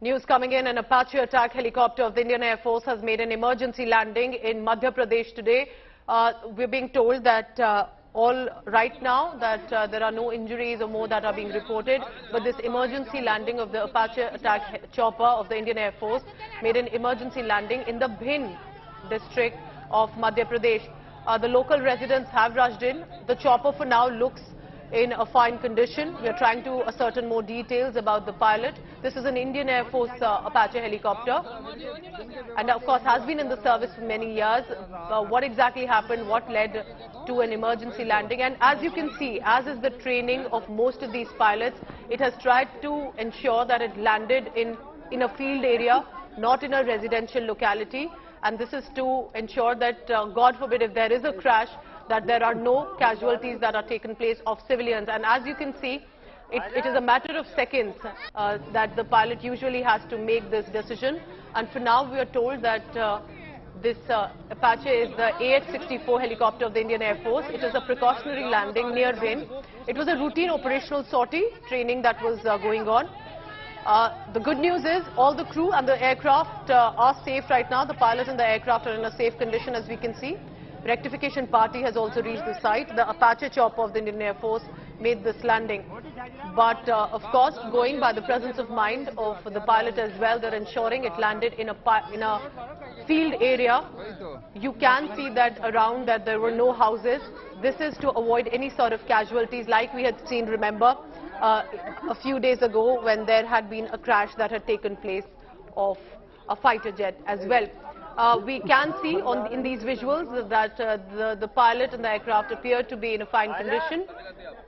News coming in, an Apache attack helicopter of the Indian Air Force has made an emergency landing in Madhya Pradesh today. We're being told that all right now that there are no injuries or more that are being reported, but this emergency landing of the Apache attack chopper of the Indian Air Force made an emergency landing in the Bhind district of Madhya Pradesh. The local residents have rushed in. The chopper for now looks in a fine condition. We are trying to ascertain more details about the pilot. This is an Indian Air Force Apache helicopter and of course has been in the service for many years. What exactly happened, what led to an emergency landing, and as you can see, as is the training of most of these pilots, it has tried to ensure that it landed in a field area, not in a residential locality, and this is to ensure that, God forbid, if there is a crash, that there are no casualties that are taken place of civilians. And as you can see, it is a matter of seconds that the pilot usually has to make this decision. And for now, we are told that this Apache is the AH-64 helicopter of the Indian Air Force. It is a precautionary landing near Bhind. It was a routine operational sortie training that was going on. The good news is all the crew and the aircraft are safe right now. The pilot and the aircraft are in a safe condition, as we can see. Rectification party has also reached the site. The Apache chopper of the Indian Air Force made this landing. But of course, going by the presence of mind of the pilot as well, they're ensuring it landed in a field area. You can see that around that there were no houses. This is to avoid any sort of casualties like we had seen, remember, a few days ago when there had been a crash that had taken place of a fighter jet as well. We can see in these visuals that the pilot and the aircraft appear to be in a fine condition.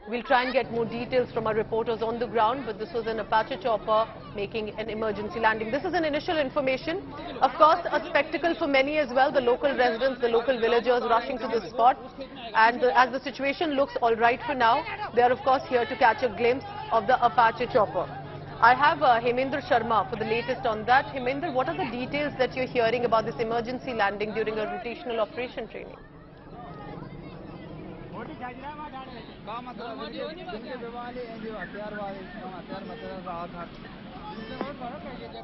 We'll try and get more details from our reporters on the ground, but this was an Apache chopper making an emergency landing. This is an initial information. Of course, a spectacle for many as well, the local residents, the local villagers rushing to the spot. And as the situation looks all right for now, they are of course here to catch a glimpse of the Apache chopper. I have Hemendra Sharma for the latest on that. Hemendra, what are the details that you're hearing about this emergency landing during a rotational operation training?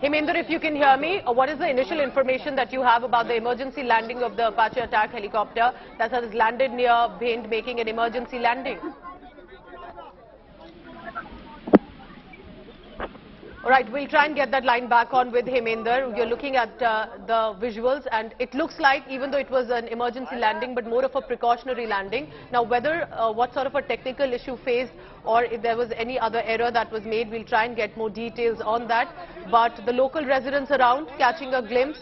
Hemendra, if you can hear me, what is the initial information that you have about the emergency landing of the Apache attack helicopter that has landed near Bhind, making an emergency landing? All right, we'll try and get that line back on with Hemendra. You're looking at the visuals, and it looks like, even though it was an emergency landing, but more of a precautionary landing. Now, whether what sort of a technical issue faced or if there was any other error that was made, we'll try and get more details on that. But the local residents around catching a glimpse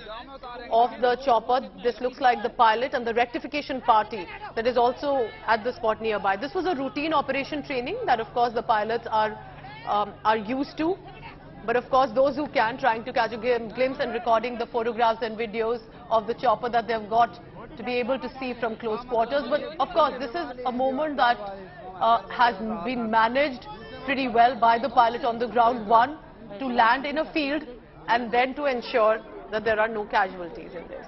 of the chopper. This looks like the pilot and the rectification party that is also at the spot nearby. This was a routine operation training that, of course, the pilots are used to. But of course, those who can, trying to catch a glimpse and recording the photographs and videos of the chopper that they've got to be able to see from close quarters. But of course, this is a moment that has been managed pretty well by the pilot on the ground. One, to land in a field, and then to ensure that there are no casualties in this.